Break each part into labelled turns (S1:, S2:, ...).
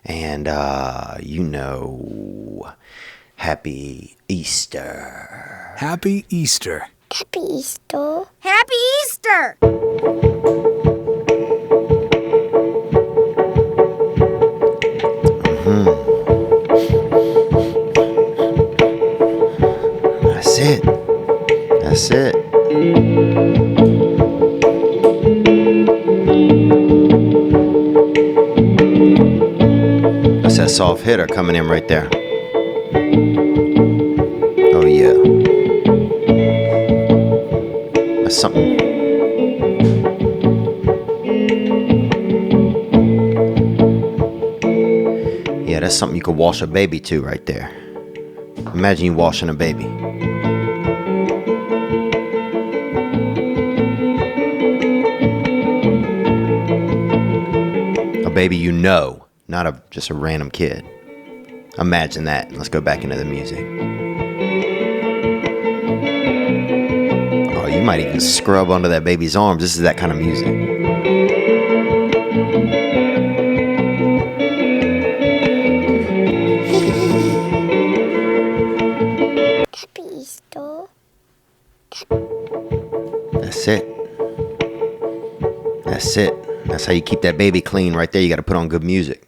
S1: And, Happy Easter.
S2: Happy Easter.
S3: Happy Easter.
S4: Happy Easter!
S1: That's it. That's it. That's that soft hitter coming in right there. Oh yeah. That's something. Yeah, that's something you could wash a baby to right there. Imagine you washing a baby. A baby you know, not just a random kid. Imagine that. Let's go back into the music. Oh, you might even scrub under that baby's arms. This is that kind of music.
S3: Happy Easter.
S1: That's it. That's it. That's how you keep that baby clean right there. You got to put on good music.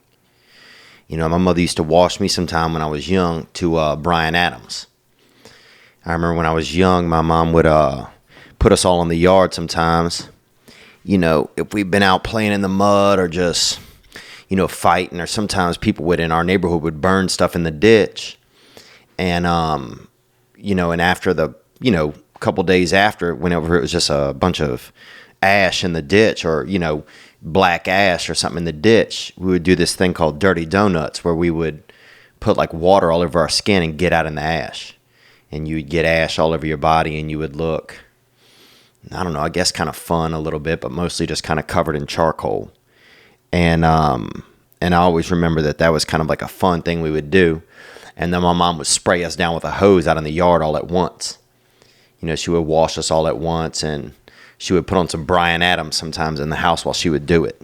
S1: You know, my mother used to wash me sometime when I was young to Bryan Adams. I remember when I was young, my mom would put us all in the yard sometimes. You know, if we'd been out playing in the mud or just, fighting, or sometimes people would in our neighborhood would burn stuff in the ditch. And, and after the, couple days after, whenever it was just a bunch of ash in the ditch or, black ash or something in the ditch, we would do this thing called dirty donuts where we would put like water all over our skin and get out in the ash. And you would get ash all over your body and you would look, I don't know, I guess kind of fun a little bit, but mostly just kind of covered in charcoal. And I always remember that was kind of like a fun thing we would do. And then my mom would spray us down with a hose out in the yard all at once. She would wash us all at once, and she would put on some Bryan Adams sometimes in the house while she would do it.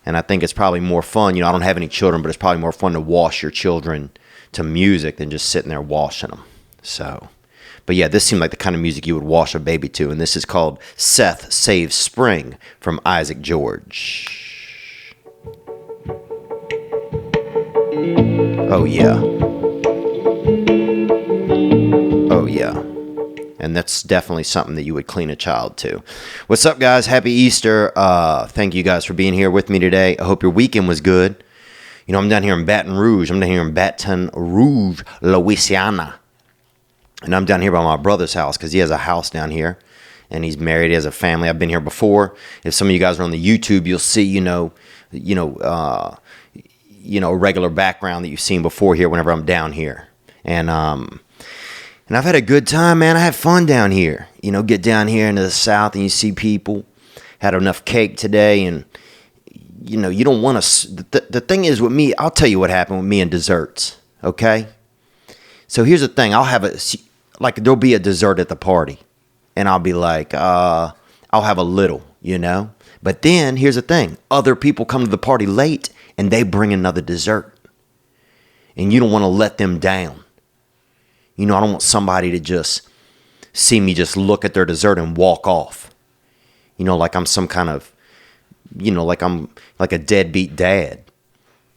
S1: And I think it's probably more fun. I don't have any children, but it's probably more fun to wash your children to music than just sitting there washing them. So, but yeah, this seemed like the kind of music you would wash a baby to. And this is called Seth Saves Spring from Isaac George. Oh, yeah. Oh, yeah. And that's definitely something that you would clean a child to. What's up, guys? Happy Easter. Thank you guys for being here with me today. I hope your weekend was good. I'm down here in Baton Rouge. Louisiana. And I'm down here by my brother's house because he has a house down here. And he's married. He has a family. I've been here before. If some of you guys are on the YouTube, you'll see, a regular background that you've seen before here whenever I'm down here. And I've had a good time, man. I had fun down here. Get down here into the South and you see people. Had enough cake today, and you don't want to. The thing is with me, I'll tell you what happened with me and desserts. Okay. So here's the thing. I'll have there'll be a dessert at the party, and I'll be like, I'll have a little, But then here's the thing. Other people come to the party late, and they bring another dessert, and you don't want to let them down. I don't want somebody to just see me just look at their dessert and walk off. Like I'm some kind of, like I'm like a deadbeat dad.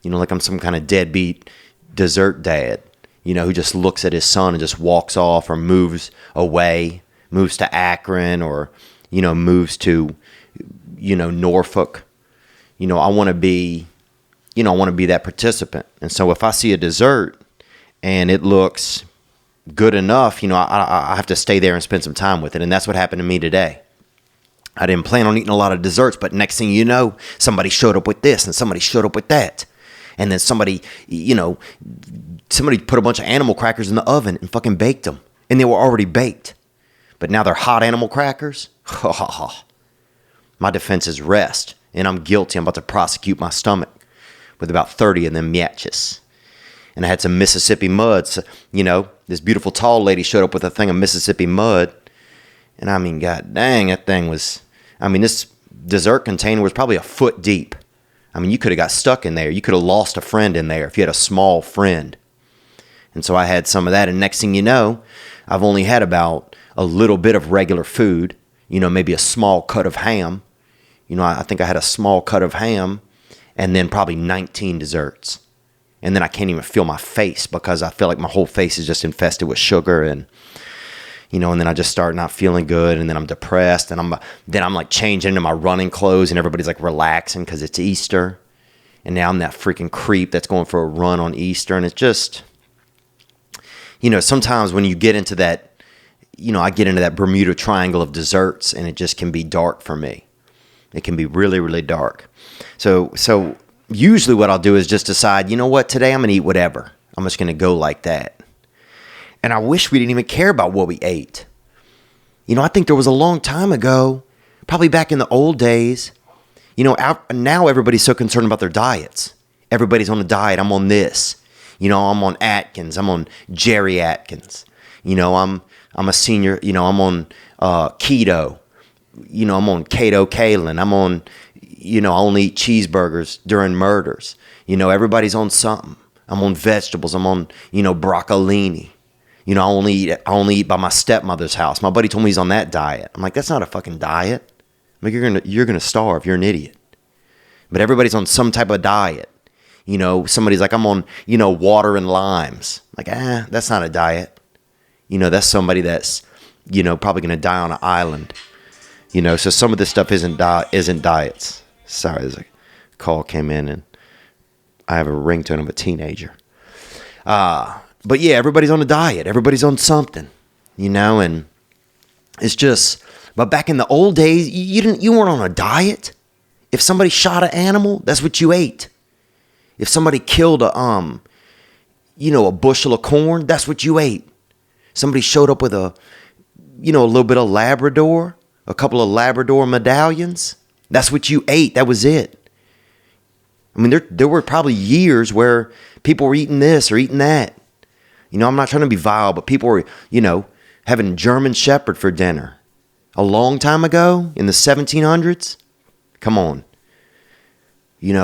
S1: Like I'm some kind of deadbeat dessert dad, who just looks at his son and just walks off or moves away, moves to Akron or, moves to, Norfolk. I want to be, that participant. And so if I see a dessert and it looks good enough, I have to stay there and spend some time with it. And that's what happened to me today. I didn't plan on eating a lot of desserts, but next thing you know, somebody showed up with this and somebody showed up with that. And then somebody put a bunch of animal crackers in the oven and fucking baked them. And they were already baked. But now they're hot animal crackers. My defense is rest. And I'm guilty. I'm about to prosecute my stomach with about 30 of them matches. And I had some Mississippi mud. So, this beautiful tall lady showed up with a thing of Mississippi mud. And I mean, god dang, that thing was, this dessert container was probably a foot deep. I mean, you could have got stuck in there. You could have lost a friend in there if you had a small friend. And so I had some of that. And next thing you know, I've only had about a little bit of regular food, maybe a small cut of ham. I think I had a small cut of ham and then probably 19 desserts. And then I can't even feel my face because I feel like my whole face is just infested with sugar. And then I just start not feeling good, and then I'm depressed, and I'm like changing into my running clothes, and everybody's like relaxing because it's Easter, and now I'm that freaking creep that's going for a run on Easter, and it's just, sometimes when you get into that, I get into that Bermuda Triangle of desserts, and it just can be dark for me. It can be really, really dark. So usually what I'll do is just decide, today I'm going to eat whatever. I'm just going to go like that. And I wish we didn't even care about what we ate. I think there was a long time ago, probably back in the old days, now everybody's so concerned about their diets. Everybody's on a diet. I'm on this. I'm on Atkins. I'm on Jerry Atkins. I'm a senior. I'm on keto. I'm on Keto Kalen. I'm on, I only eat cheeseburgers during murders. Everybody's on something. I'm on vegetables. I'm on, broccolini. I only eat by my stepmother's house. My buddy told me he's on that diet. I'm like, that's not a fucking diet. I'm like, you're gonna starve. You're an idiot. But everybody's on some type of diet. Somebody's like, I'm on, water and limes. Like, that's not a diet. That's somebody that's, probably gonna die on an island. So some of this stuff isn't diets. Sorry, there's a call came in and I have a ringtone of a teenager. But yeah, everybody's on a diet. Everybody's on something, and it's just, but back in the old days, you weren't on a diet. If somebody shot an animal, that's what you ate. If somebody killed a bushel of corn, that's what you ate. Somebody showed up with a little bit of Labrador, a couple of Labrador medallions, that's what you ate. That was it. I mean, there were probably years where people were eating this or eating that. I'm not trying to be vile, but people were, having German Shepherd for dinner. A long time ago, in the 1700s, come on.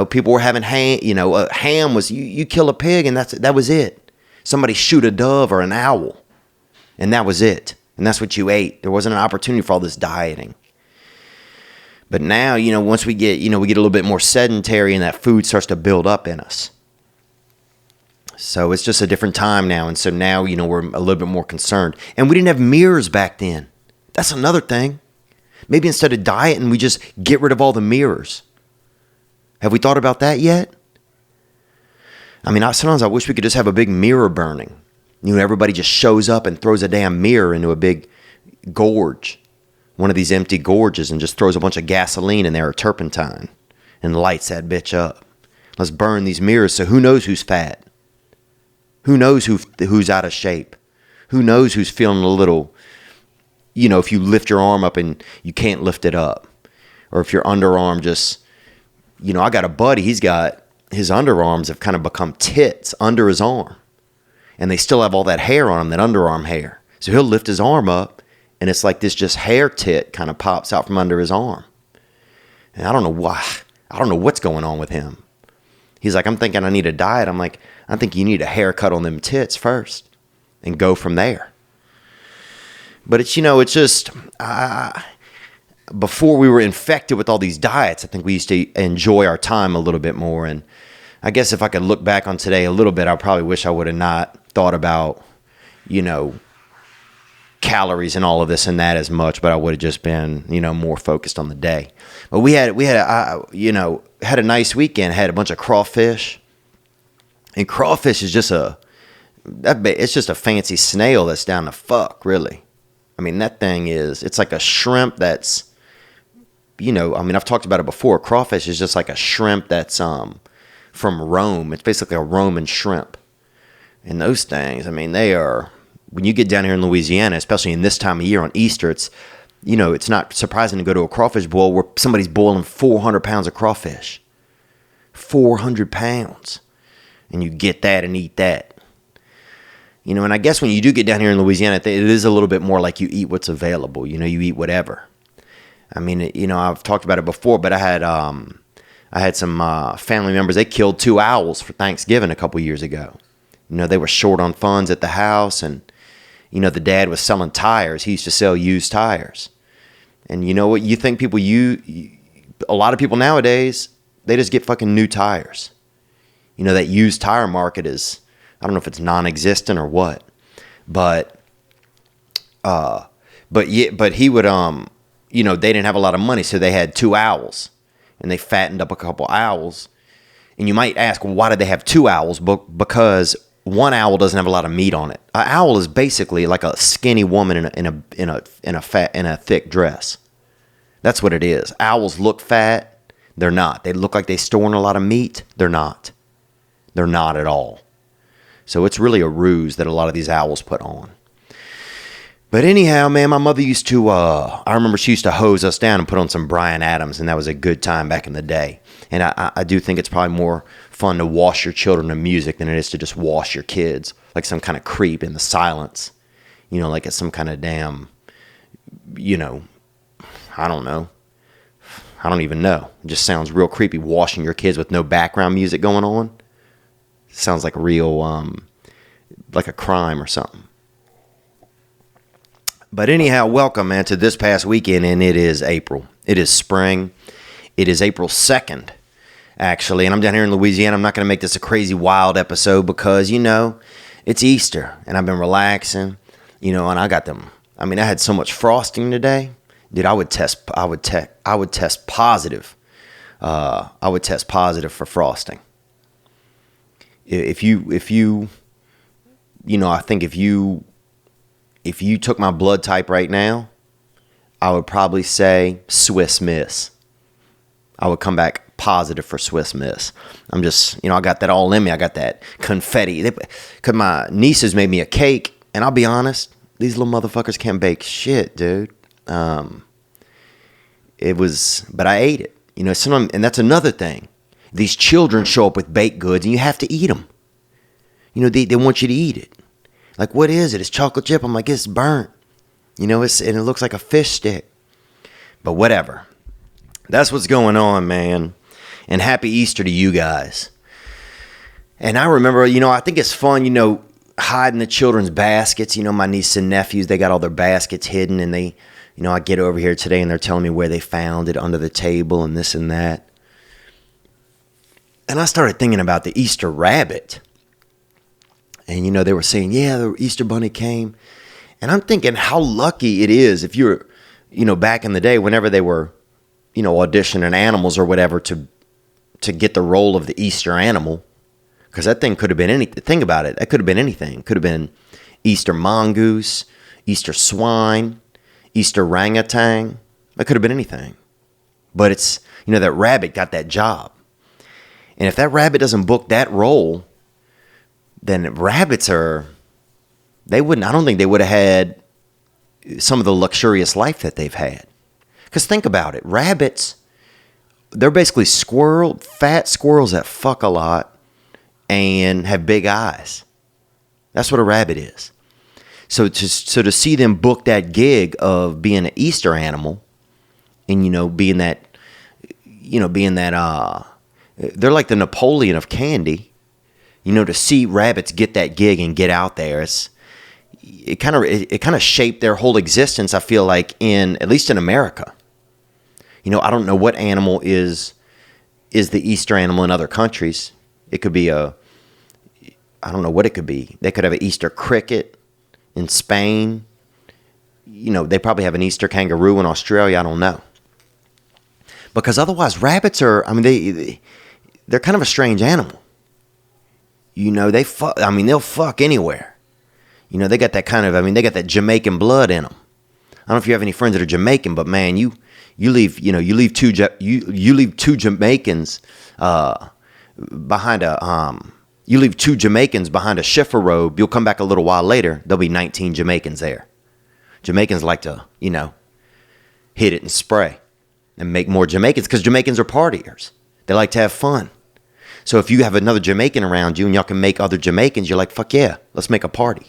S1: People were having ham, ham was, you kill a pig and that was it. Somebody shoot a dove or an owl, and that was it. And that's what you ate. There wasn't an opportunity for all this dieting. But now, once we get a little bit more sedentary and that food starts to build up in us. So it's just a different time now. And so now, we're a little bit more concerned. And we didn't have mirrors back then. That's another thing. Maybe instead of dieting, we just get rid of all the mirrors. Have we thought about that yet? I mean, sometimes I wish we could just have a big mirror burning. Everybody just shows up and throws a damn mirror into a big gorge. One of these empty gorges, and just throws a bunch of gasoline in there or turpentine and lights that bitch up. Let's burn these mirrors so who knows who's fat? Who knows who's out of shape? Who knows who's feeling a little, if you lift your arm up and you can't lift it up. Or if your underarm just, I got a buddy, he's got, his underarms have kind of become tits under his arm. And they still have all that hair on him, that underarm hair. So he'll lift his arm up, and it's like this just hair tit kind of pops out from under his arm. And I don't know why. I don't know what's going on with him. He's like, I'm thinking I need a diet. I'm like, I think you need a haircut on them tits first and go from there. But it's, it's just, before we were infected with all these diets, I think we used to enjoy our time a little bit more. And I guess if I could look back on today a little bit, I probably wish I would have not thought about, calories and all of this and that as much, but I would have just been, more focused on the day. But we had a nice weekend, had a bunch of crawfish. And crawfish is just it's just a fancy snail that's down to fuck, really. I mean, that thing it's like a shrimp that's, I've talked about it before. Crawfish is just like a shrimp that's from Rome. It's basically a Roman shrimp. And those things, they are, when you get down here in Louisiana, especially in this time of year on Easter, it's not surprising to go to a crawfish boil where somebody's boiling 400 pounds of crawfish. 400 pounds. And you get that and eat that. And I guess when you do get down here in Louisiana, it is a little bit more like you eat what's available. You eat whatever. I've talked about it before, but I had I had some family members. They killed 2 owls for Thanksgiving a couple years ago. You know, they were short on funds at the house, and you know, the dad was selling tires. He used to sell used tires. And you know what? You think people a lot of people nowadays, they just get fucking new tires. You know, that used tire market is, I don't know if it's non-existent or what, but he would, you know, they didn't have a lot of money, so they had 2 owls, and they fattened up a couple owls. And you might ask, well, why did they have 2 owls? Because one owl doesn't have a lot of meat on it. An owl is basically like a skinny woman in a thick dress. That's what it is. Owls look fat. They're not. They look like they store in a lot of meat. They're not. They're not at all. So it's really a ruse that a lot of these owls put on. But anyhow, man, my mother used to, I remember she used to hose us down and put on some Bryan Adams, and that was a good time back in the day. And I do think it's probably more fun to wash your children to music than it is to just wash your kids like some kind of creep in the silence. You know, like it's some kind of damn, you know, I don't know. I don't even know. It just sounds real creepy, washing your kids with no background music going on. Sounds like a real, like a crime or something. But anyhow, welcome, man, to this past weekend, and it is April. It is spring. It is April 2nd, actually, and I'm down here in Louisiana. I'm not going to make this a crazy, wild episode because, you know, it's Easter, and I've been relaxing, you know, and I got them. I mean, I had so much frosting today. Dude, I would test positive. I would test positive for frosting. If you, you know, I think if you took my blood type right now, I would probably say Swiss Miss. I would come back positive for Swiss Miss. I'm just, you know, I got that all in me. I got that confetti. Because my nieces made me a cake, and I'll be honest, these little motherfuckers can't bake shit, dude. But I ate it. You know, and that's another thing. These children show up with baked goods, and you have to eat them. You know, they want you to eat it. Like, what is it? It's chocolate chip. I'm like, it's burnt. You know, and it looks like a fish stick. But whatever. That's what's going on, man. And happy Easter to you guys. And I remember, you know, I think it's fun, you know, hiding the children's baskets. You know, my nieces and nephews, they got all their baskets hidden. And they, you know, I get over here today and they're telling me where they found it under the table and this and that. And I started thinking about the Easter rabbit. And, you know, they were saying, yeah, the Easter bunny came. And I'm thinking how lucky it is if you're, you know, back in the day, whenever they were, you know, auditioning animals or whatever to get the role of the Easter animal. Because that thing could have been anything. Think about it. That could have been anything. Could have been Easter mongoose, Easter swine, Easter orangutan. That could have been anything. But it's, you know, that rabbit got that job. And if that rabbit doesn't book that role, then rabbits I don't think they would have had some of the luxurious life that they've had. Because think about it. Rabbits, they're basically fat squirrels that fuck a lot and have big eyes. That's what a rabbit is. So to see them book that gig of being an Easter animal and, you know, being that, they're like the Napoleon of candy. You know, to see rabbits get that gig and get out there, it kind of shaped their whole existence, I feel like, at least in America. You know, I don't know what animal is the Easter animal in other countries. It could be I don't know what it could be. They could have an Easter cricket in Spain. You know, they probably have an Easter kangaroo in Australia. I don't know. Because otherwise, rabbits are, I mean, they're kind of a strange animal. You know, they'll fuck anywhere. You know, they got that they got that Jamaican blood in them. I don't know if you have any friends that are Jamaican, but man, you leave two Jamaicans behind you leave two Jamaicans behind a shiffer robe. You'll come back a little while later. There'll be 19 Jamaicans there. Jamaicans like to, you know, hit it and spray and make more Jamaicans because Jamaicans are partiers. They like to have fun. So if you have another Jamaican around you and y'all can make other Jamaicans, you're like, fuck yeah, let's make a party.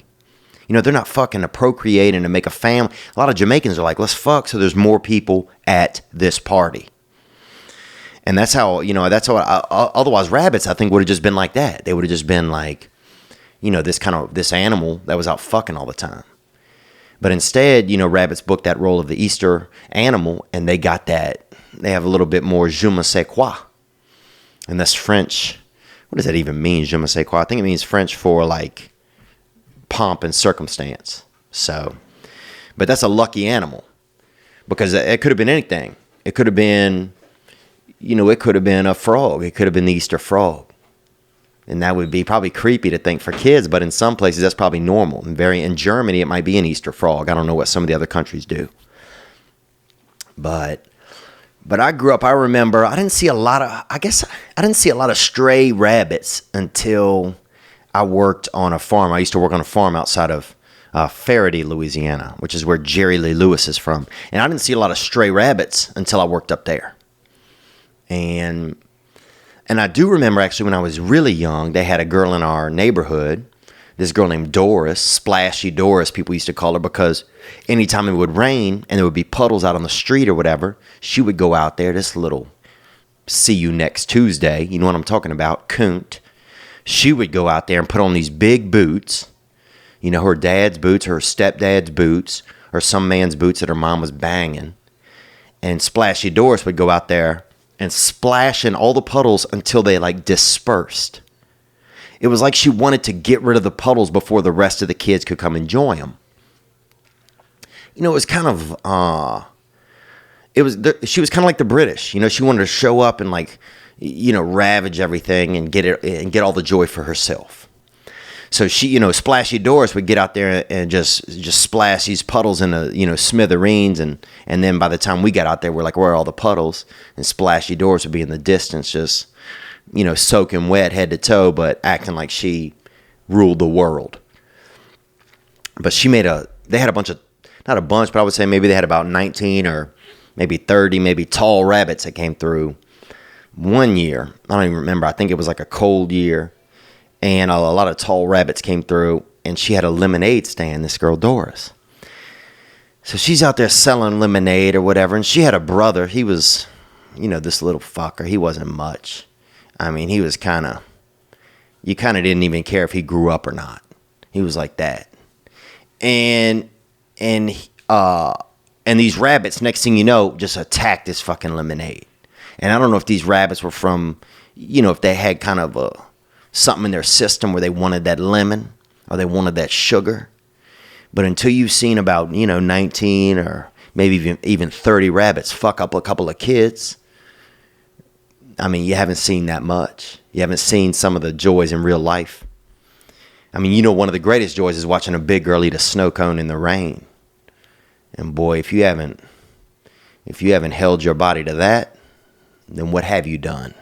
S1: You know, they're not fucking to procreate and to make a family. A lot of Jamaicans are like, let's fuck so there's more people at this party. And that's how, otherwise rabbits, I think, would have just been like that. They would have just been like, this animal that was out fucking all the time. But instead, rabbits booked that role of the Easter animal, and they got that. They have a little bit more je ne sais quoi. And that's French. What does that even mean, je ne sais quoi? I think it means French for like pomp and circumstance. So, but that's a lucky animal because it could have been anything. It could have been, it could have been a frog. It could have been the Easter frog. And that would be probably creepy to think for kids, but in some places that's probably normal. In Germany, it might be an Easter frog. I don't know what some of the other countries do. But I grew up, I remember, I didn't see a lot of stray rabbits until I worked on a farm. I used to work on a farm outside of Faraday, Louisiana, which is where Jerry Lee Lewis is from. And I didn't see a lot of stray rabbits until I worked up there. And I do remember actually when I was really young, they had a girl in our neighborhood, this girl named Doris, Splashy Doris, people used to call her, because anytime it would rain and there would be puddles out on the street or whatever, she would go out there, this little see you next Tuesday, you know what I'm talking about, coont. She would go out there and put on these big boots, her dad's boots, her stepdad's boots, or some man's boots that her mom was banging. And Splashy Doris would go out there and splash in all the puddles until they like dispersed. It was like she wanted to get rid of the puddles before the rest of the kids could come enjoy them. It was kind of, she was kind of like the British. She wanted to show up and like, ravage everything and get all the joy for herself. So she, Splashy Doris would get out there and just splash these puddles in the, smithereens. And then by the time we got out there, we're like, where are all the puddles? And Splashy Doris would be in the distance, just, soaking wet head to toe, but acting like she ruled the world. But they had a bunch of, not a bunch, but I would say maybe they had about 19 or maybe 30, maybe tall rabbits that came through one year. I don't even remember. I think it was like a cold year. And a lot of tall rabbits came through, and she had a lemonade stand, this girl Doris. So she's out there selling lemonade or whatever, and she had a brother. He was, this little fucker. He wasn't much. I mean, he was you kind of didn't even care if he grew up or not. He was like that. And these rabbits, next thing you know, just attacked this fucking lemonade. And I don't know if these rabbits were from, if they had kind of something in their system where they wanted that lemon or they wanted that sugar. But until you've seen about, 19 or maybe even 30 rabbits fuck up a couple of kids, I mean, you haven't seen that much. You haven't seen some of the joys in real life. I mean, one of the greatest joys is watching a big girl eat a snow cone in the rain. And boy, if you haven't held your body to that, then what have you done?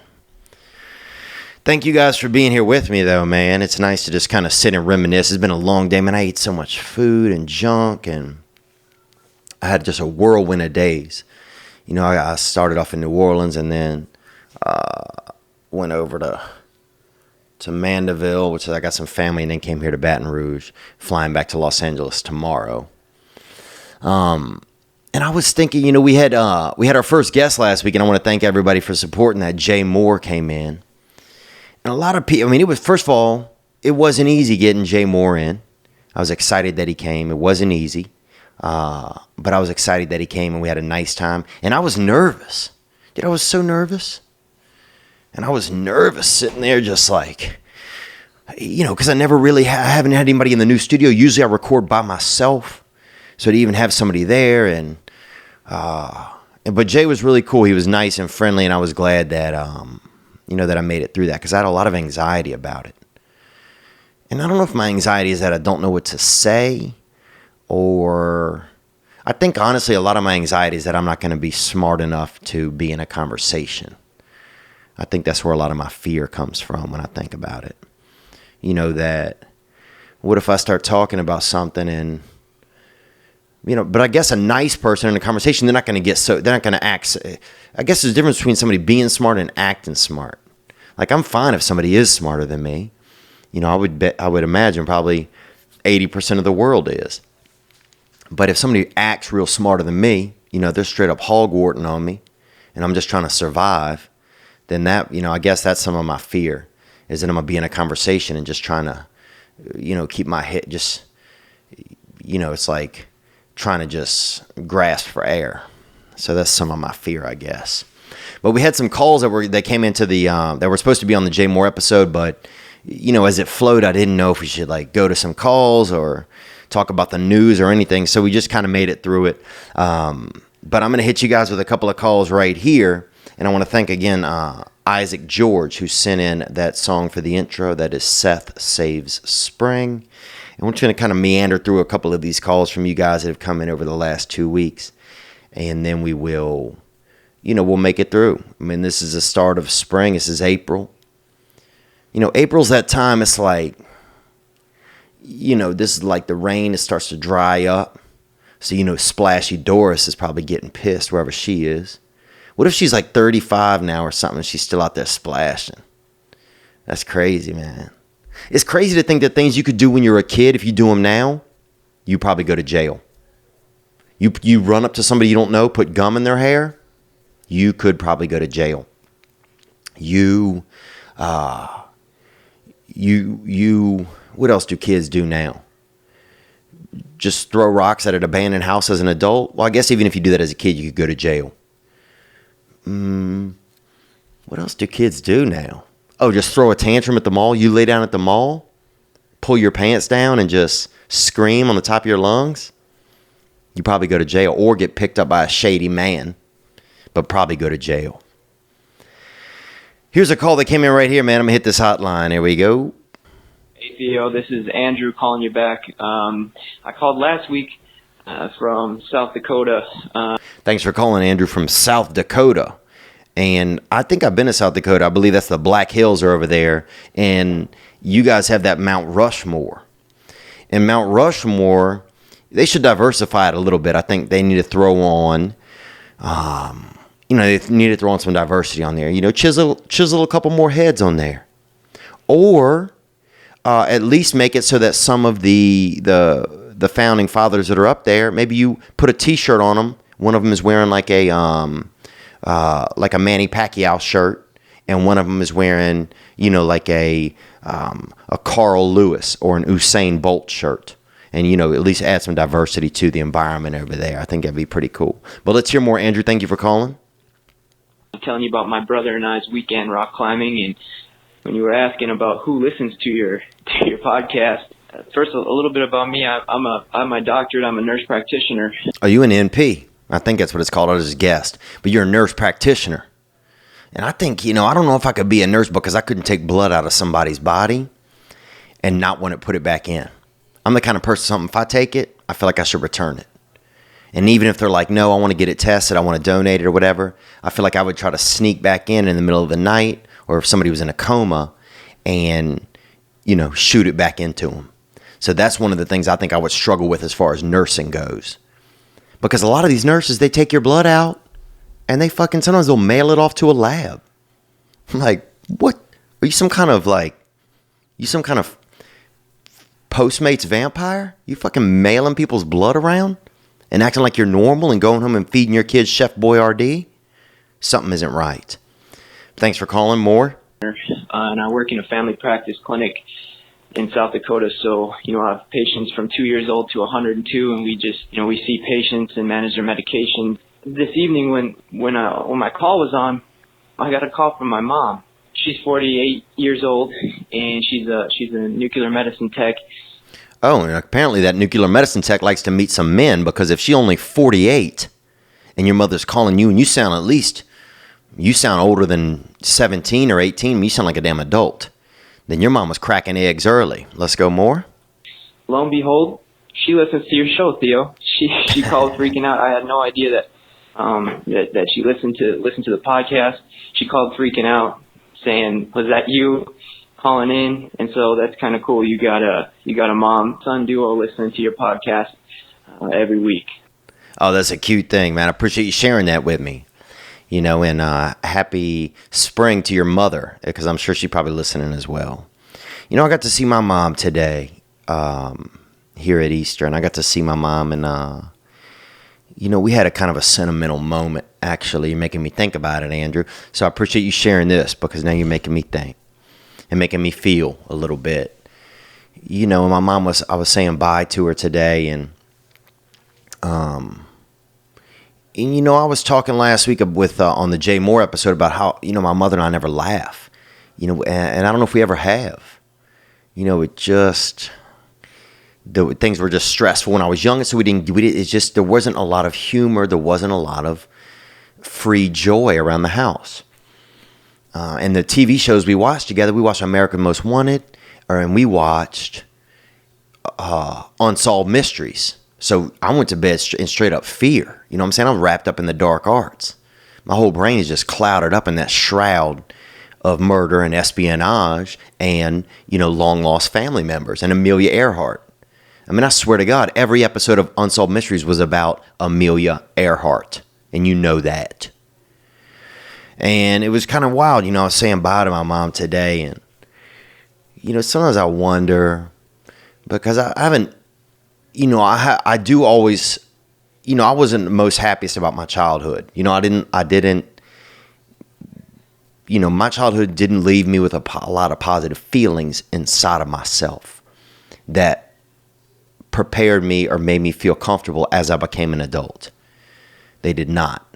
S1: Thank you guys for being here with me, though, man. It's nice to just kind of sit and reminisce. It's been a long day, man. I ate so much food and junk, and I had just a whirlwind of days. I started off in New Orleans and then went over to Mandeville, which is I got some family, and then came here to Baton Rouge, flying back to Los Angeles tomorrow. And I was thinking, we had our first guest last week, and I want to thank everybody for supporting that. Jay Moore came in. And a lot of people, first of all, it wasn't easy getting Jay Moore in. I was excited that he came. It wasn't easy. But I was excited that he came, and we had a nice time. And I was nervous. Dude, I was so nervous. And I was nervous sitting there just like, because I haven't had anybody in the new studio. Usually I record by myself. So to even have somebody there but Jay was really cool. He was nice and friendly, and I was glad that, that I made it through that, because I had a lot of anxiety about it. And I don't know if my anxiety is that I don't know what to say, or I think honestly a lot of my anxiety is that I'm not going to be smart enough to be in a conversation. I think that's where a lot of my fear comes from when I think about it. That what if I start talking about something and, but I guess a nice person in a conversation, they're not going to act. I guess there's a difference between somebody being smart and acting smart. Like, I'm fine if somebody is smarter than me. I would imagine probably 80% of the world is. But if somebody acts real smarter than me, they're straight up hogwarting on me, and I'm just trying to survive, then that, I guess that's some of my fear, is that I'm going to be in a conversation and just trying to, keep my head just, it's like trying to just grasp for air. So that's some of my fear, I guess. But we had some calls that came into the, that were supposed to be on the Jay Moore episode, but, as it flowed, I didn't know if we should like go to some calls or talk about the news or anything. So we just kind of made it through it. But I'm going to hit you guys with a couple of calls right here. And I want to thank again Isaac George, who sent in that song for the intro. That is Seth Saves Spring. And we're just going to kind of meander through a couple of these calls from you guys that have come in over the last 2 weeks. And then we will, we'll make it through. I mean, this is the start of spring. This is April. April's that time. It's like, this is like the rain. It starts to dry up. So, Splashy Doris is probably getting pissed wherever she is. What if she's like 35 now or something and she's still out there splashing? That's crazy, man. It's crazy to think that things you could do when you're a kid, if you do them now, you probably go to jail. You run up to somebody you don't know, put gum in their hair, you could probably go to jail. What else do kids do now? Just throw rocks at an abandoned house as an adult? Well, I guess even if you do that as a kid, you could go to jail. What else do kids do now? Oh, just throw a tantrum at the mall? You lay down at the mall, pull your pants down, and just scream on the top of your lungs? You probably go to jail or get picked up by a shady man, but probably go to jail. Here's a call that came in right here, man. I'm going to hit this hotline. Here we go.
S2: Hey, Theo. This is Andrew calling you back. I called last week from South Dakota.
S1: Thanks for calling, Andrew, from South Dakota. And I think I've been to South Dakota. I believe that's the Black Hills are over there. And you guys have that Mount Rushmore. And Mount Rushmore, they should diversify it a little bit. I think they need to throw on, they need to throw on some diversity on there. Chisel a couple more heads on there. Or at least make it so that some of the founding fathers that are up there, maybe you put a T-shirt on them. One of them is wearing like a Manny Pacquiao shirt, and one of them is wearing, like a Carl Lewis or an Usain Bolt shirt. And, at least add some diversity to the environment over there. I think that'd be pretty cool. But let's hear more. Andrew, thank you for calling.
S2: I'm telling you about my brother and I's weekend rock climbing, and when you were asking about who listens to your podcast, first a little bit about me. I'm my doctorate. I'm a nurse practitioner.
S1: Are you an NP? I think that's what it's called. I just guessed. But you're a nurse practitioner. And I think, I don't know if I could be a nurse because I couldn't take blood out of somebody's body and not want to put it back in. I'm the kind of person, if I take it, I feel like I should return it. And even if they're like, no, I want to get it tested, I want to donate it or whatever, I feel like I would try to sneak back in the middle of the night, or if somebody was in a coma, and, shoot it back into them. So that's one of the things I think I would struggle with as far as nursing goes. Because a lot of these nurses, they take your blood out, and they sometimes they'll mail it off to a lab. I'm like, what? Are you some kind of Postmates vampire? You fucking mailing people's blood around and acting like you're normal and going home and feeding your kids Chef Boyardee? Something isn't right. Thanks for calling. More?
S2: And I work in a family practice clinic in South Dakota. So, I have patients from 2 years old to 102, and we just, we see patients and manage their medication. This evening when my call was on, I got a call from my mom. She's 48 years old, and she's a nuclear medicine tech.
S1: Oh, and apparently that nuclear medicine tech likes to meet some men, because if she's only 48 and your mother's calling you and you sound older than 17 or 18, you sound like a damn adult, then your mom was cracking eggs early. Let's go. More?
S2: Lo and behold, she listens to your show, Theo. She called freaking out. I had no idea that she listened to the podcast. She called freaking out, saying, "Was that you calling in?" And so that's kind of cool. You got a mom-son duo listening to your podcast every week.
S1: Oh, that's a cute thing, man. I appreciate you sharing that with me. And happy spring to your mother, because I'm sure she's probably listening as well. I got to see my mom today here at Easter, and I got to see my mom, and we had a kind of a sentimental moment, actually, making me think about it, Andrew. So I appreciate you sharing this, because now you're making me think and making me feel a little bit. My mom I was saying bye to her today, and I was talking last week with on the Jay Moore episode about how, my mother and I never laugh, and I don't know if we ever have. It just, things were just stressful when I was young, and so it's just, there wasn't a lot of humor, there wasn't a lot of free joy around the house. And the TV shows we watched together, we watched America's Most Wanted, and we watched Unsolved Mysteries. So I went to bed in straight up fear. You know what I'm saying? I'm wrapped up in the dark arts. My whole brain is just clouded up in that shroud of murder and espionage and, long lost family members and Amelia Earhart. I mean, I swear to God, every episode of Unsolved Mysteries was about Amelia Earhart. And you know that. And it was kind of wild. I was saying bye to my mom today. And, sometimes I wonder, because I haven't, I do always, I wasn't the most happiest about my childhood. I didn't, my childhood didn't leave me with a lot of positive feelings inside of myself that prepared me or made me feel comfortable as I became an adult. They did not.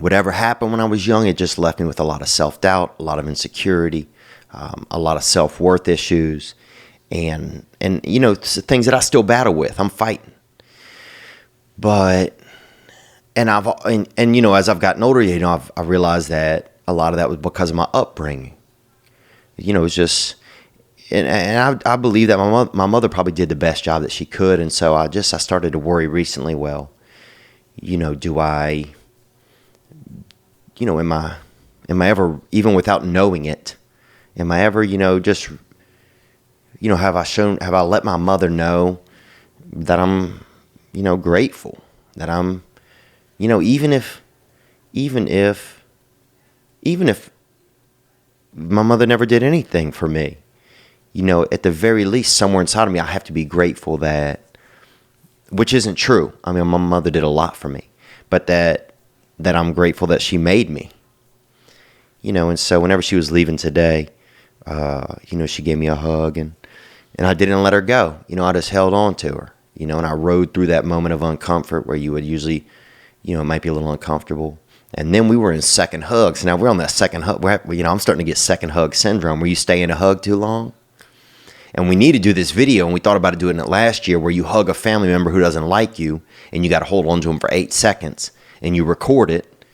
S1: Whatever happened when I was young, it just left me with a lot of self-doubt, a lot of insecurity, a lot of self-worth issues, and things that I still battle with. I'm fighting. But, as I've gotten older, I realized that a lot of that was because of my upbringing. It's just, and I believe that my mother probably did the best job that she could, and so I started to worry recently, well, do I, am I ever, even without knowing it, am I ever, just, have I let my mother know that I'm, grateful, that I'm, even if my mother never did anything for me, at the very least, somewhere inside of me, I have to be grateful that, which isn't true. I mean, my mother did a lot for me, but that I'm grateful that she made me, and so whenever she was leaving today, she gave me a hug, and I didn't let her go. I just held on to her, and I rode through that moment of uncomfort where you would usually, it might be a little uncomfortable. And then we were in second hugs. Now we're on that second hug. I'm starting to get second hug syndrome where you stay in a hug too long. And we need to do this video, and we thought about doing it last year, where you hug a family member who doesn't like you, and you got to hold on to them for 8 seconds, and you record it,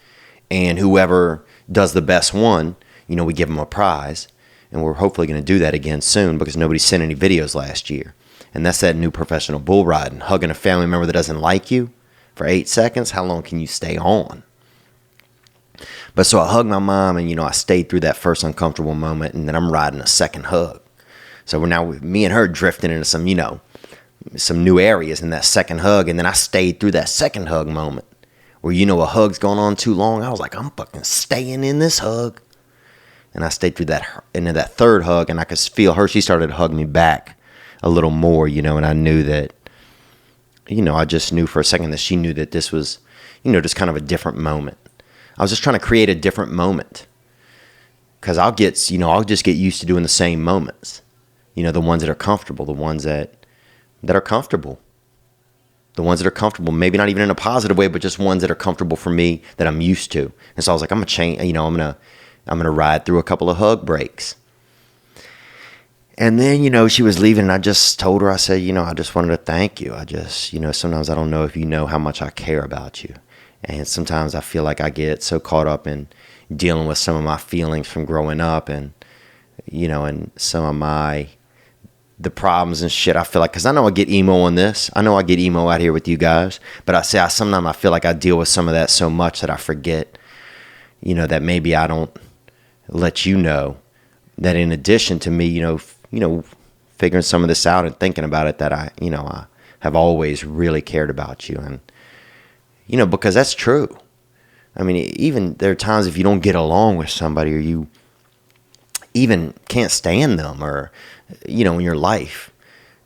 S1: and whoever does the best one, we give them a prize. And we're hopefully going to do that again soon, because nobody sent any videos last year. And that's that new professional bull riding, hugging a family member that doesn't like you for 8 seconds. How long can you stay on? But so I hugged my mom, and I stayed through that first uncomfortable moment, and then I'm riding a second hug. So we're now, me and her, drifting into some, some new areas in that second hug. And then I stayed through that second hug moment where, a hug's going on too long. I was like, I'm fucking staying in this hug. And I stayed through into that third hug, and I could feel her. She started to hug me back a little more, and I knew that, I just knew for a second that she knew that this was, just kind of a different moment. I was just trying to create a different moment, because I'll just get used to doing the same moments. The ones that are comfortable, the ones that are comfortable. The ones that are comfortable, maybe not even in a positive way, but just ones that are comfortable for me that I'm used to. And so I was like, I'm going to change, I'm going to ride through a couple of hug breaks. And then, she was leaving, and I just told her, I said, I just wanted to thank you. I just, sometimes I don't know if you know how much I care about you. And sometimes I feel like I get so caught up in dealing with some of my feelings from growing up, and, and some of the problems and shit. I feel like, because I know I get emo on this. I know I get emo out here with you guys. But sometimes I feel like I deal with some of that so much that I forget, that maybe I don't let you know that in addition to me, figuring some of this out and thinking about it, that I have always really cared about you. And, because that's true. I mean, even there are times if you don't get along with somebody, or you even can't stand them, or, in your life,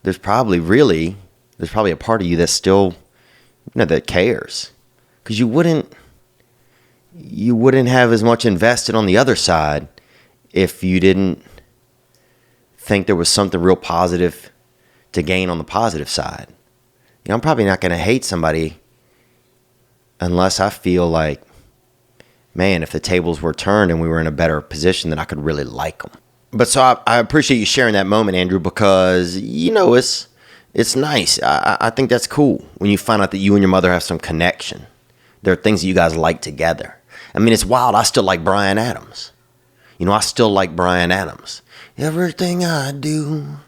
S1: there's probably a part of you that still that cares. Because you wouldn't have as much invested on the other side if you didn't think there was something real positive to gain on the positive side. I'm probably not going to hate somebody unless I feel like, man, if the tables were turned and we were in a better position, then I could really like them. But so I appreciate you sharing that moment, Andrew, because, it's nice. I think that's cool when you find out that you and your mother have some connection. There are things that you guys like together. I mean, it's wild. I still like Bryan Adams. I still like Bryan Adams. Everything I do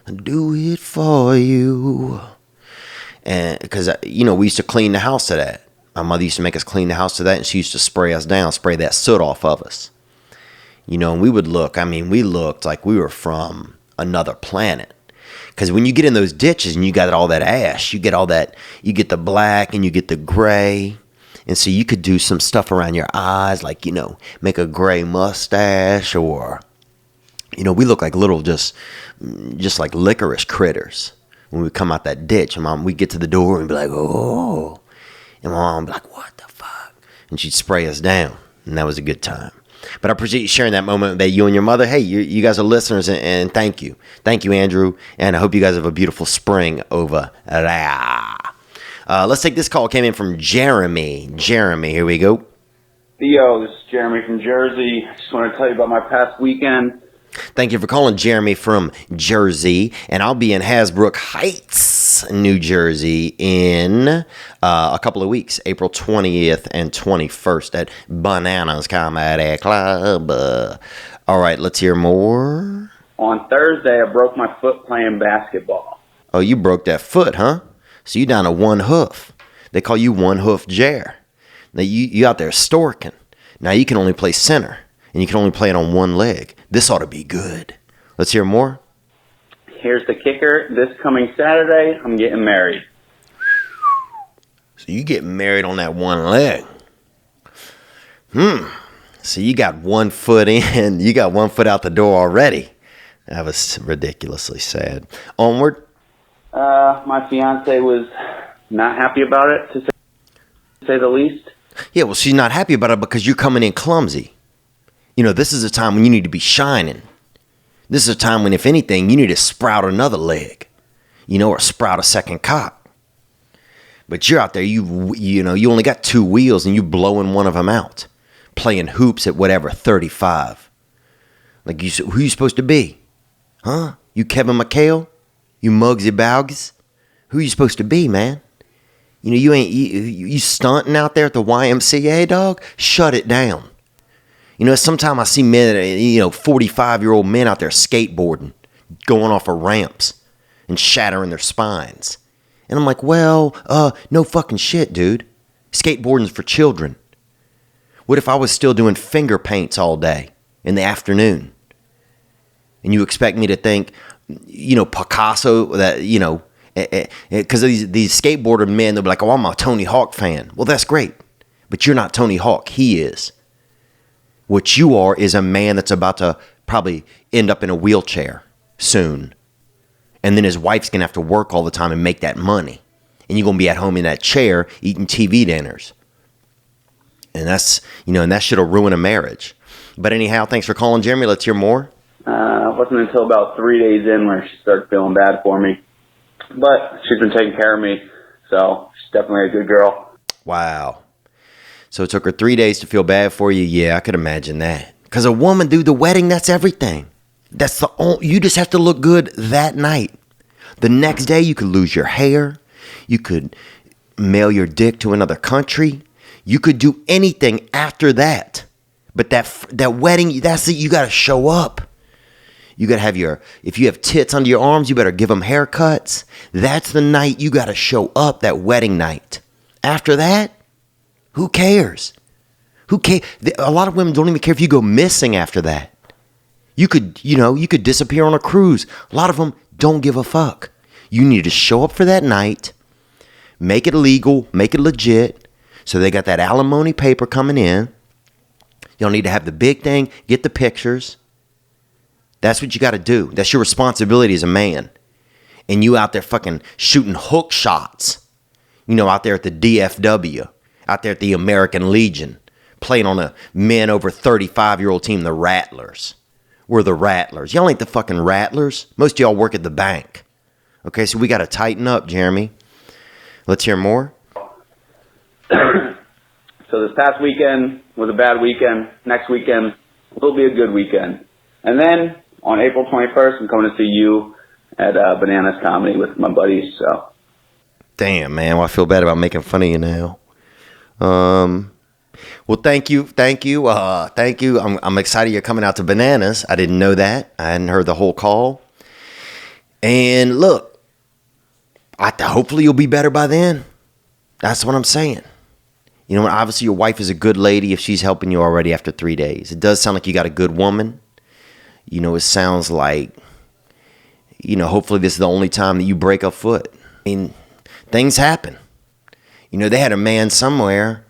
S1: it for you. And because, we used to clean the house to that. My mother used to make us clean the house to that, and she used to spray us down, spray that soot off of us. And we would we looked like we were from another planet. Because when you get in those ditches and you got all that ash, you get the black and you get the gray. And so you could do some stuff around your eyes, like, make a gray mustache, or, we look like little, just like licorice critters when we come out that ditch. And Mom, we'd get to the door and be like, oh. And my mom would be like, what the fuck? And she'd spray us down. And that was a good time. But I appreciate you sharing that moment that you and your mother. Hey, you guys are listeners, and thank you. Thank you, Andrew. And I hope you guys have a beautiful spring over there. Let's take this call. Came in from Jeremy. Jeremy, here we go.
S4: Theo, this is Jeremy from Jersey. I just want to tell you about my past weekend.
S1: Thank you for calling, Jeremy from Jersey. And I'll be in Hasbrook Heights, New Jersey in a couple of weeks, April 20th and 21st at Bananas Comedy Club. All right, let's hear more.
S4: On Thursday, I broke my foot playing basketball.
S1: Oh, you broke that foot, huh? So you down to one hoof. They call you one hoof Jer. Now you out there storking. Now you can only play center, and you can only play it on one leg. This ought to be good. Let's hear more.
S4: Here's the kicker. This coming Saturday, I'm getting married.
S1: So you get married on that one leg. So you got 1 foot in. You got 1 foot out the door already. That was ridiculously sad. Onward.
S4: My fiance was not happy about it, to say the least.
S1: Yeah, well, she's not happy about it because you're coming in clumsy. This is a time when you need to be shining. This is a time when, if anything, you need to sprout another leg, or sprout a second cock. But you're out there, you only got 2 wheels and you blowing one of them out, playing hoops at whatever, 35. Like, who you supposed to be? Huh? You Kevin McHale? You Muggsy Bogues? Who you supposed to be, man? You stunting out there at the YMCA, dog? Shut it down. Sometimes I see men, 45-year-old men out there skateboarding, going off of ramps and shattering their spines. And I'm like, well, no fucking shit, dude. Skateboarding's for children. What if I was still doing finger paints all day in the afternoon? And you expect me to think, Picasso, that, because these skateboarder men, they'll be like, oh, I'm a Tony Hawk fan. Well, that's great. But you're not Tony Hawk. He is. What you are is a man that's about to probably end up in a wheelchair soon. And then his wife's going to have to work all the time and make that money. And you're going to be at home in that chair eating TV dinners. And that's, and that shit will ruin a marriage. But anyhow, thanks for calling, Jeremy. Let's hear more.
S4: It wasn't until about 3 days in where she started feeling bad for me. But she's been taking care of me, so she's definitely a good girl.
S1: Wow. So it took her 3 days to feel bad for you? Yeah, I could imagine that. Because a woman, dude, the wedding, that's everything. You just have to look good that night. The next day, you could lose your hair. You could mail your dick to another country. You could do anything after that. But that wedding, that's it. You got to show up. You got to have if you have tits under your arms, you better give them haircuts. That's the night you got to show up, that wedding night. After that, who cares? Who cares? A lot of women don't even care if you go missing after that. You could disappear on a cruise. A lot of them don't give a fuck. You need to show up for that night, make it legal, make it legit. So they got that alimony paper coming in. You'll need to have the big thing, get the pictures. That's what you got to do. That's your responsibility as a man. And you out there fucking shooting hook shots. out there at the DFW, out there at the American Legion, playing on a men over 35-year-old team, the Rattlers. We're the Rattlers. Y'all ain't the fucking Rattlers. Most of y'all work at the bank. Okay, so we got to tighten up, Jeremy. Let's hear more.
S4: So this past weekend was a bad weekend. Next weekend will be a good weekend. And then on April 21st, I'm coming to see you at Bananas Comedy with my buddies. So,
S1: damn, man. Well, I feel bad about making fun of you now. Well, thank you. Thank you. I'm excited you're coming out to Bananas. I didn't know that. I hadn't heard the whole call. And look, hopefully you'll be better by then. That's what I'm saying. Obviously your wife is a good lady if she's helping you already after 3 days. It does sound like you got a good woman. It sounds like, hopefully this is the only time that you break a foot. I mean, things happen. They had a man somewhere,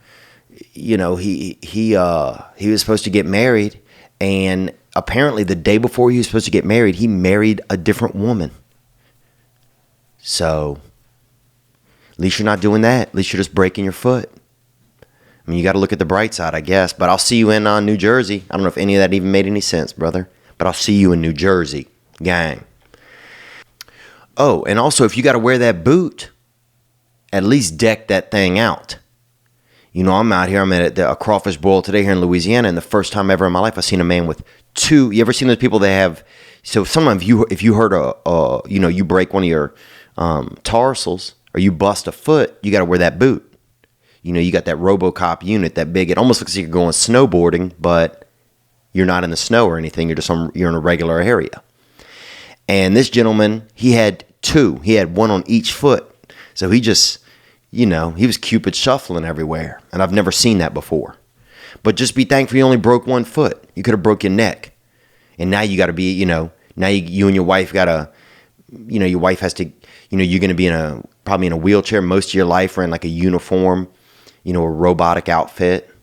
S1: he was supposed to get married, and apparently the day before he was supposed to get married, he married a different woman. So, at least you're not doing that. At least you're just breaking your foot. I mean, you got to look at the bright side, I guess. But I'll see you in New Jersey. I don't know if any of that even made any sense, brother. But I'll see you in New Jersey, gang. Oh, and also, if you got to wear that boot, at least deck that thing out. I'm out here. I'm at a crawfish boil today here in Louisiana, and the first time ever in my life I've seen a man with two. You ever seen those people that have? So sometimes if you hurt you break one of your tarsals or you bust a foot, you got to wear that boot. You got that RoboCop unit, that big. It almost looks like you're going snowboarding, but you're not in the snow or anything. You're in a regular area. And this gentleman, he had two. He had one on each foot. So he just, he was Cupid shuffling everywhere. And I've never seen that before. But just be thankful you only broke one foot. You could have broke your neck. And now you got to be, now you and your wife got to, your wife has to, you're going to be probably in a wheelchair most of your life, or in like a uniform, a robotic outfit.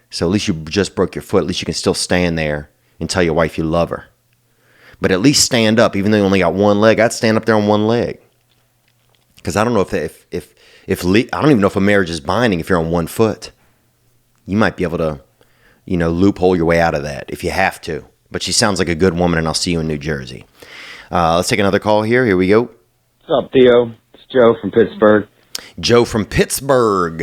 S1: So at least you just broke your foot. At least you can still stand there and tell your wife you love her. But at least stand up, even though you only got one leg. I'd stand up there on one leg. Because I don't know if I don't even know if a marriage is binding if you're on one foot. You might be able to, loophole your way out of that if you have to. But she sounds like a good woman, and I'll see you in New Jersey. Let's take another call here. Here we go.
S5: What's up, Theo? It's Joe from Pittsburgh.
S1: Joe from Pittsburgh.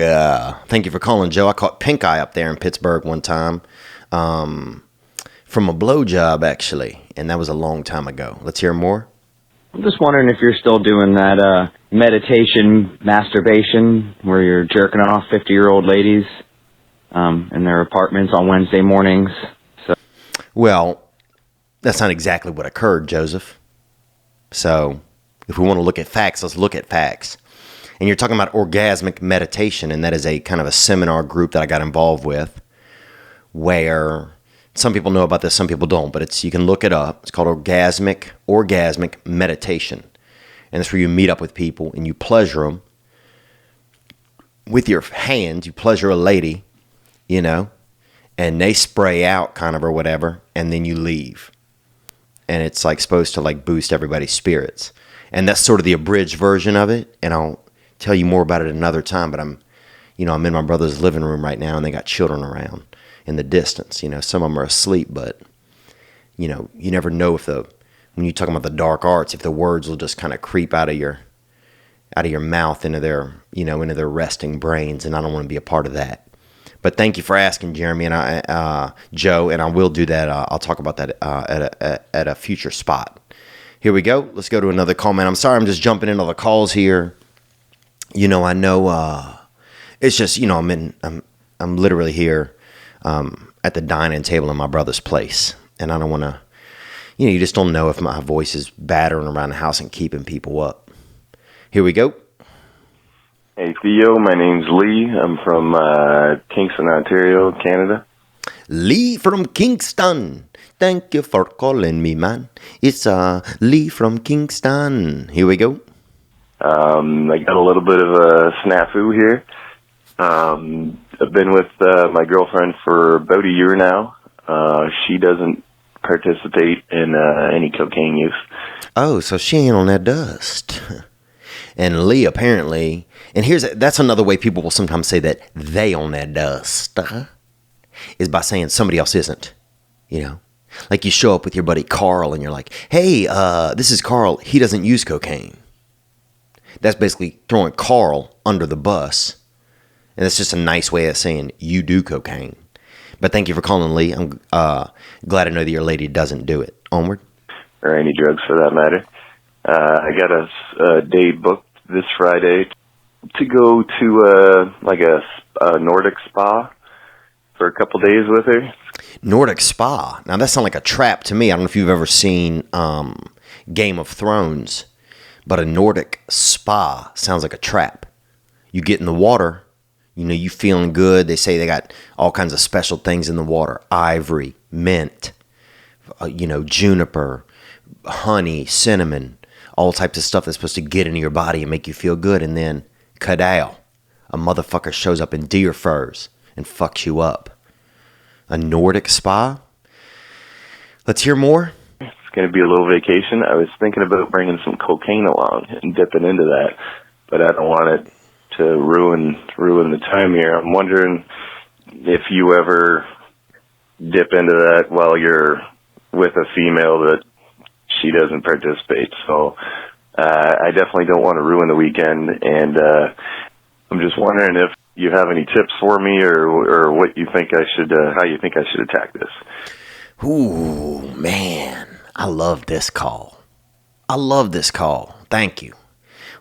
S1: Thank you for calling, Joe. I caught pink eye up there in Pittsburgh one time from a blowjob, actually, and that was a long time ago. Let's hear more.
S5: I'm just wondering if you're still doing that meditation, masturbation, where you're jerking off 50-year-old ladies in their apartments on Wednesday mornings.
S1: Well, that's not exactly what occurred, Joseph. So, if we want to look at facts, let's look at facts. And you're talking about orgasmic meditation, and that is a kind of a seminar group that I got involved with, where some people know about this, some people don't, but you can look it up. It's called orgasmic meditation. And it's where you meet up with people and you pleasure them with your hands. You pleasure a lady, and they spray out kind of or whatever, and then you leave. And it's like supposed to like boost everybody's spirits. And that's sort of the abridged version of it. And I'll tell you more about it another time, but I'm in my brother's living room right now, and they got children around in the distance. Some of them are asleep, but you never know when you talk about the dark arts, if the words will just kind of creep out of your mouth into their into their resting brains, and I don't want to be a part of that. But thank you for asking, Jeremy and Joe, and I will do that. I'll talk about that at a future spot. Here we go. Let's go to another call, man. I'm sorry, I'm just jumping into the calls here. I know it's just I'm literally here at the dining table in my brother's place, and I don't want to. You just don't know if my voice is battering around the house and keeping people up. Here we go.
S6: Hey, Theo, my name's Lee. I'm from Kingston, Ontario, Canada.
S1: Lee from Kingston. Thank you for calling me, man. It's Lee from Kingston. Here we go.
S6: I got a little bit of a snafu here. I've been with my girlfriend for about a year now. She doesn't participate in any cocaine use.
S1: Oh, so she ain't on that dust. And Lee apparently, and that's another way people will sometimes say that they own that dust, is by saying somebody else isn't, you know? Like you show up with your buddy Carl and you're like, hey, this is Carl. He doesn't use cocaine. That's basically throwing Carl under the bus. And it's just a nice way of saying you do cocaine. But thank you for calling, Lee. I'm glad to know that your lady doesn't do it. Onward.
S6: Or any drugs for that matter. I got a day booked this Friday to go to a Nordic spa for a couple days with her.
S1: Nordic spa. Now that sounds like a trap to me. I don't know if you've ever seen Game of Thrones, but a Nordic spa sounds like a trap. You get in the water, you know, you feeling good. They say they got all kinds of special things in the water. Ivory, mint, juniper, honey, cinnamon, all types of stuff that's supposed to get into your body and make you feel good. And then, kadal, a motherfucker shows up in deer furs and fucks you up. A Nordic spa? Let's hear more.
S6: It's going to be a little vacation. I was thinking about bringing some cocaine along and dipping into that, but I don't want it to ruin the time here. I'm wondering if you ever dip into that while you're with a female that she doesn't participate. So I definitely don't want to ruin the weekend, and I'm just wondering if you have any tips for me, or what you think I should, how you think I should attack this.
S1: Ooh, man, I love this call. Thank you.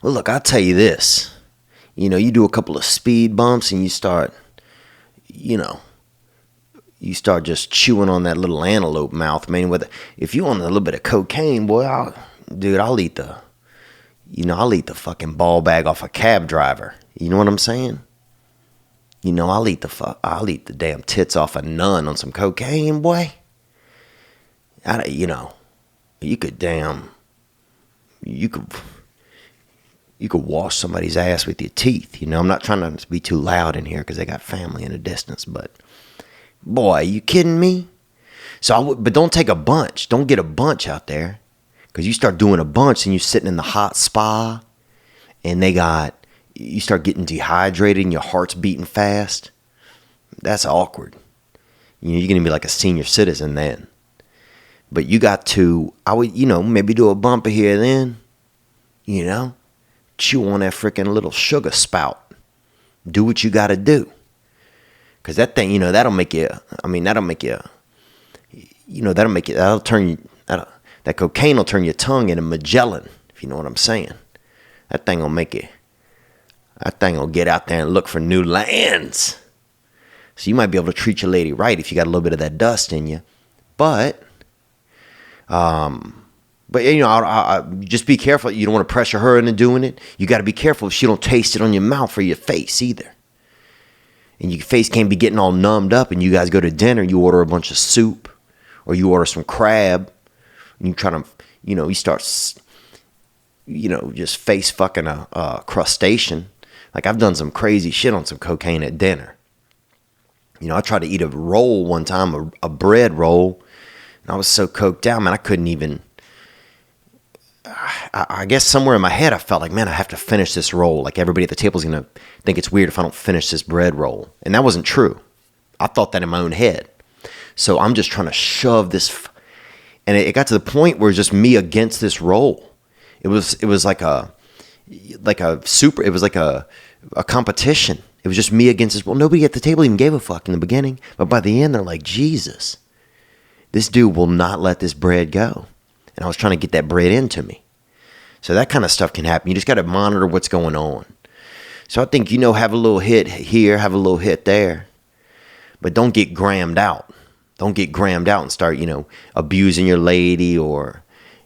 S1: Well, look, I'll tell you this. You know, you do a couple of speed bumps and you start just chewing on that little antelope mouth. I mean, if you want a little bit of cocaine, boy, I'll eat the fucking ball bag off a cab driver. You know what I'm saying? You know, I'll eat the damn tits off a nun on some cocaine, boy. You could wash somebody's ass with your teeth. You know, I'm not trying to be too loud in here because they got family in the distance, but boy, you kidding me? But don't take a bunch. Don't get a bunch out there, because you start doing a bunch and you're sitting in the hot spa and you start getting dehydrated and your heart's beating fast. That's awkward. You're going to be like a senior citizen then. But you got to, maybe do a bumper here then, chew on that freaking little sugar spout. Do what you got to do. Because that thing, that cocaine will turn your tongue into Magellan, if you know what I'm saying. That thing will get out there and look for new lands. So you might be able to treat your lady right if you got a little bit of that dust in you. But just be careful. You don't want to pressure her into doing it. You got to be careful if she don't taste it on your mouth or your face either. And your face can't be getting all numbed up, and you guys go to dinner, you order a bunch of soup, or you order some crab, and you try to, you start, just face fucking a crustacean. Like, I've done some crazy shit on some cocaine at dinner. I tried to eat a roll one time, a bread roll, and I was so coked out, man, I couldn't even, I guess somewhere in my head I felt like, man, I have to finish this roll. Like, everybody at the table is going to think it's weird if I don't finish this bread roll. And that wasn't true. I thought that in my own head. So I'm just trying to shove this, and it got to the point where it was just me against this roll. It was like a competition. It was just me against this roll. Nobody at the table even gave a fuck in the beginning. But by the end, they're like, Jesus, this dude will not let this bread go. And I was trying to get that bread into me. So that kind of stuff can happen. You just got to monitor what's going on. So I think, have a little hit here, have a little hit there. But don't get grammed out. Don't get grammed out and start, abusing your lady, or,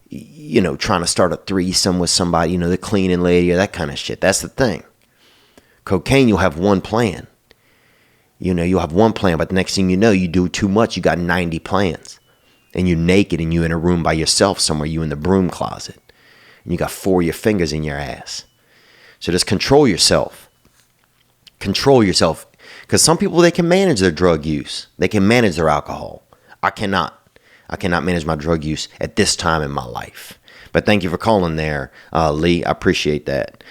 S1: trying to start a threesome with somebody, the cleaning lady, or that kind of shit. That's the thing. Cocaine, you'll have one plan. You'll have one plan, but the next thing you know, you do too much. You got 90 plans. And you're naked and you're in a room by yourself somewhere. You in the broom closet. And you got 4 of your fingers in your ass. So just control yourself. Control yourself. Because some people, they can manage their drug use. They can manage their alcohol. I cannot. I cannot manage my drug use at this time in my life. But thank you for calling there, Lee. I appreciate that.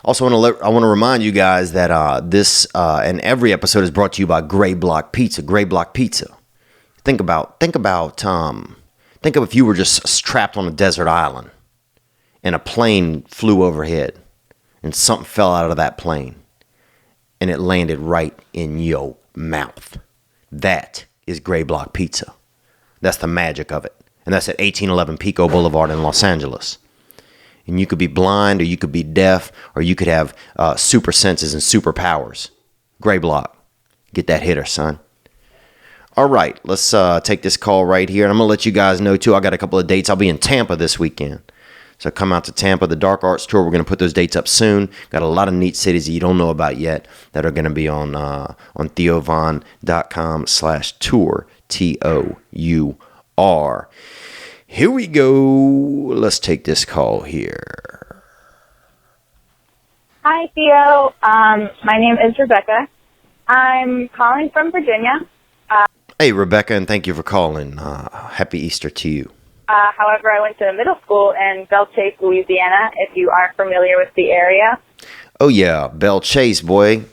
S1: Also, I want to remind you guys that this and every episode is brought to you by Gray Block Pizza. Gray Block Pizza. Think of if you were just trapped on a desert island and a plane flew overhead and something fell out of that plane and it landed right in your mouth. That is Gray Block Pizza. That's the magic of it. And that's at 1811 Pico Boulevard in Los Angeles. And you could be blind, or you could be deaf, or you could have super senses and superpowers. Gray Block. Get that hitter, son. All right, let's take this call right here. And I'm going to let you guys know, too, I got a couple of dates. I'll be in Tampa this weekend. So come out to Tampa, the Dark Arts Tour. We're going to put those dates up soon. Got a lot of neat cities that you don't know about yet that are going to be on theovon.com/tour, TOUR. Here we go. Let's take this call here.
S7: Hi, Theo. My name is Rebecca. I'm calling from Virginia.
S1: Hey, Rebecca, and thank you for calling. Happy Easter to you.
S7: However, I went to middle school in Belle Chase, Louisiana, if you are familiar with the area.
S1: Oh, yeah, Belle Chase, boy.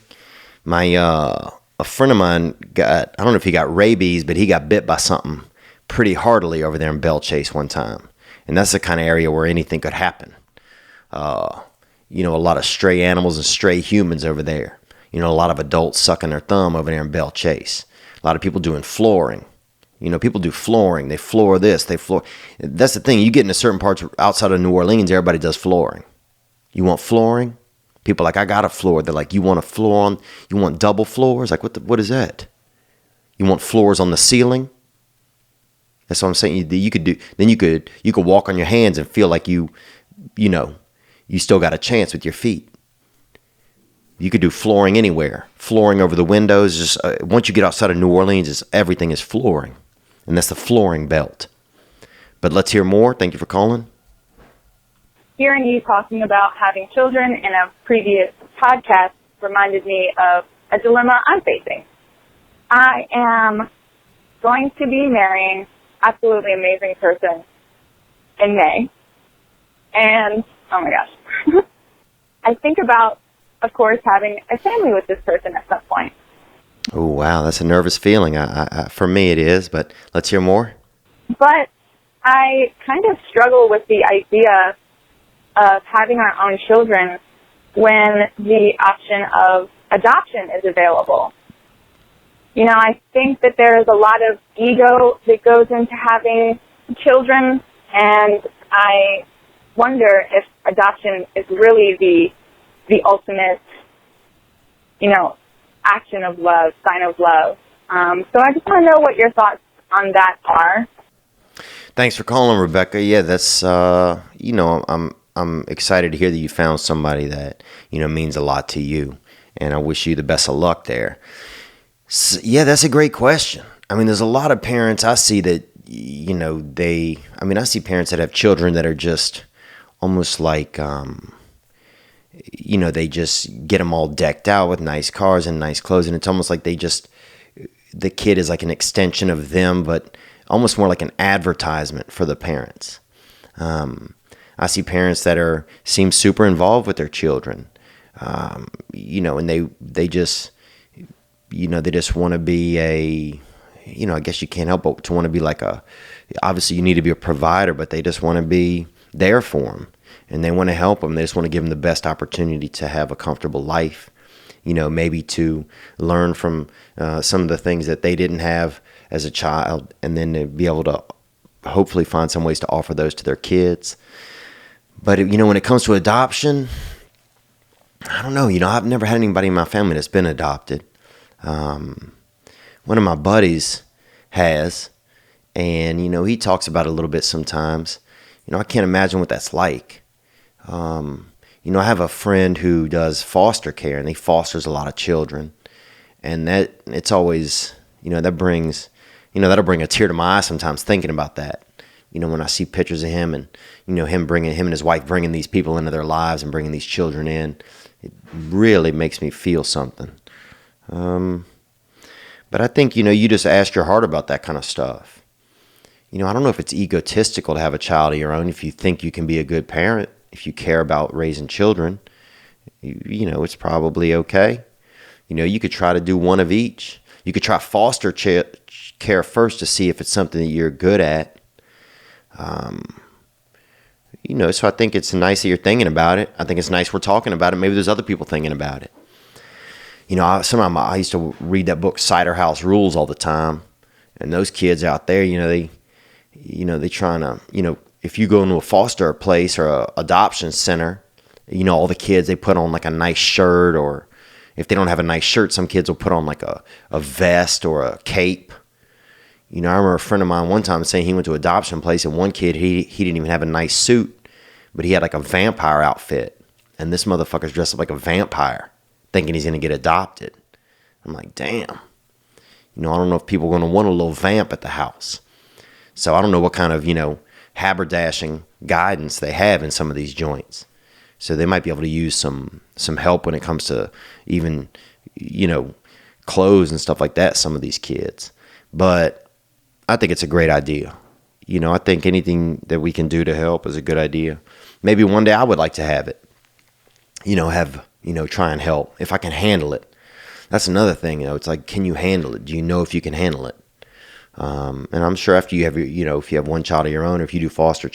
S1: My a friend of mine I don't know if he got rabies, but he got bit by something pretty heartily over there in Belle Chase one time. And that's the kind of area where anything could happen. A lot of stray animals and stray humans over there. A lot of adults sucking their thumb over there in Belle Chase. A lot of people doing flooring. People do flooring. They floor this. They floor. That's the thing. You get into certain parts outside of New Orleans, everybody does flooring. You want flooring? People are like, I got a floor. They're like, you want a floor on? You want double floors? Like, what is that? You want floors on the ceiling? That's what I'm saying. You could do. Then you could walk on your hands and feel like you still got a chance with your feet. You could do flooring anywhere. Flooring over the windows. Just once you get outside of New Orleans, everything is flooring, and that's the flooring belt. But let's hear more. Thank you for calling.
S7: Hearing you talking about having children in a previous podcast reminded me of a dilemma I'm facing. I am going to be marrying absolutely amazing person in May. And, oh my gosh, I think about, of course, having a family with this person at some point.
S1: Oh, wow, that's a nervous feeling. For me it is, but let's hear more.
S7: But I kind of struggle with the idea of having our own children when the option of adoption is available. I think that there is a lot of ego that goes into having children, and I wonder if adoption is really the ultimate, action of love, sign of love. So I just want to know what your thoughts on that are.
S1: Thanks for calling, Rebecca. Yeah, that's I'm excited to hear that you found somebody that means a lot to you, and I wish you the best of luck there. So, yeah, that's a great question. I mean, there's a lot of parents I see that I see parents that have children that are just almost like they just get them all decked out with nice cars and nice clothes, and it's almost like the kid is like an extension of them, but almost more like an advertisement for the parents. I see parents that seem super involved with their children, and they just want to be I guess you can't help but to want to be obviously you need to be a provider, but they just want to be there for them, and they want to help them. They just want to give them the best opportunity to have a comfortable life, maybe to learn from some of the things that they didn't have as a child, and then to be able to hopefully find some ways to offer those to their kids. But, when it comes to adoption, I don't know. I've never had anybody in my family that's been adopted. One of my buddies has, and, he talks about it a little bit sometimes. I can't imagine what that's like. I have a friend who does foster care, and he fosters a lot of children. And that it's always, that brings, that'll bring a tear to my eye sometimes thinking about that. When I see pictures of him and, him and his wife bringing these people into their lives and bringing these children in, it really makes me feel something. But I think, you just ask your heart about that kind of stuff. I don't know if it's egotistical to have a child of your own. If you think you can be a good parent, if you care about raising children, it's probably okay. You could try to do one of each. You could try foster care first to see if it's something that you're good at. So I think it's nice that you're thinking about it. I think it's nice we're talking about it. Maybe there's other people thinking about it. Sometimes I used to read that book, Cider House Rules, all the time. And those kids out there, they trying to, if you go into a foster place or a adoption center, all the kids, they put on like a nice shirt, or if they don't have a nice shirt, some kids will put on like a vest or a cape. I remember a friend of mine one time saying he went to an adoption place, and one kid, he didn't even have a nice suit, but he had like a vampire outfit. And this motherfucker's dressed up like a vampire, thinking he's going to get adopted. I'm like, damn. I don't know if people are going to want a little vamp at the house. So I don't know what kind of, haberdashing guidance they have in some of these joints. So they might be able to use some help when it comes to even, clothes and stuff like that, some of these kids. But I think it's a great idea. I think anything that we can do to help is a good idea. Maybe one day I would like to have it. Try and help if I can handle it. That's another thing, it's like, can you handle it? Do you know if you can handle it? And I'm sure after you have if you have one child of your own, or if you do foster,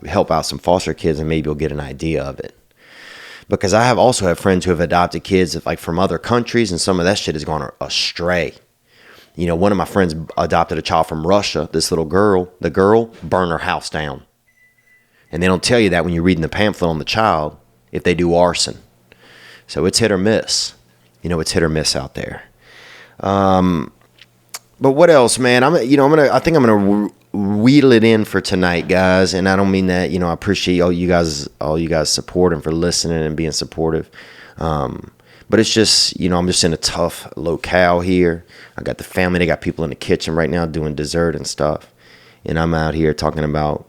S1: help out some foster kids, and maybe you'll get an idea of it. Because I also have friends who have adopted kids like from other countries, and some of that shit has gone astray. One of my friends adopted a child from Russia. This little girl, the girl burned her house down. And they don't tell you that when you're reading the pamphlet on the child, if they do arson. So it's hit or miss. It's hit or miss out there. But what else, man? I think I'm gonna wheedle it in for tonight, guys. And I don't mean that. I appreciate all you guys support and for listening and being supportive. But it's just, I'm just in a tough locale here. I got the family. They got people in the kitchen right now doing dessert and stuff, and I'm out here talking about,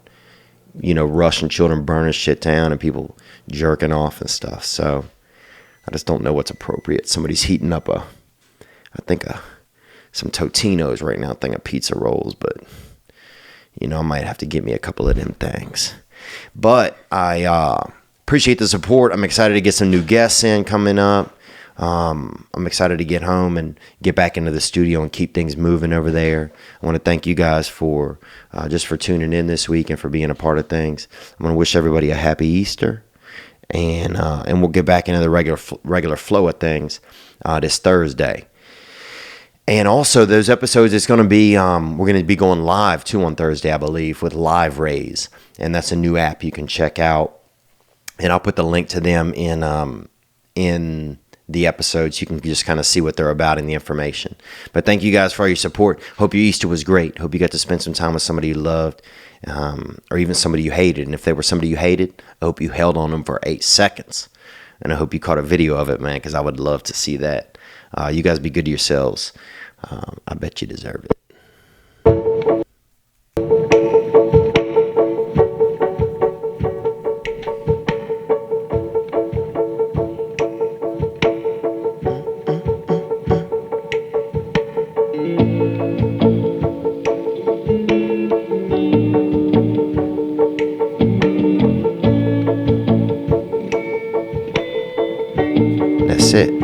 S1: Russian children burning shit down and people jerking off and stuff. So I just don't know what's appropriate. Somebody's heating up some Totino's right now, thing of pizza rolls, but I might have to get me a couple of them things. But I appreciate the support. I'm excited to get some new guests in coming up. I'm excited to get home and get back into the studio and keep things moving over there. I want to thank you guys for just for tuning in this week and for being a part of things. I'm going to wish everybody a happy Easter. And we'll get back into the regular flow of things this Thursday. And also those episodes, it's going to be we're going to be going live too on Thursday, I believe, with Live Raise, and that's a new app you can check out. And I'll put the link to them in the episodes. You can just kind of see what they're about in the information. But thank you guys for all your support. Hope your Easter was great. Hope you got to spend some time with somebody you loved, or even somebody you hated. And if they were somebody you hated, I hope you held on them for 8 seconds. And I hope you caught a video of it, man, because I would love to see that. You guys be good to yourselves. I bet you deserve it. That's it.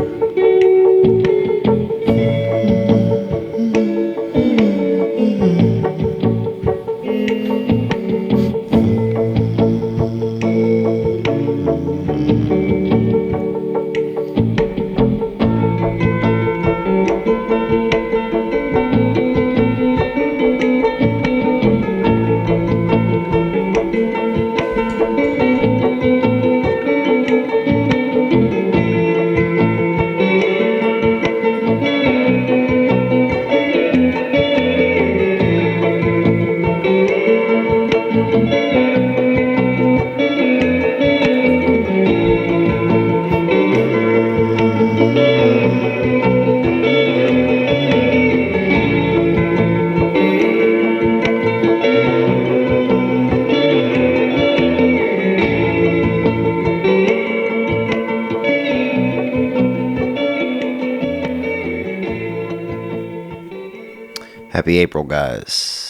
S1: Happy April, guys.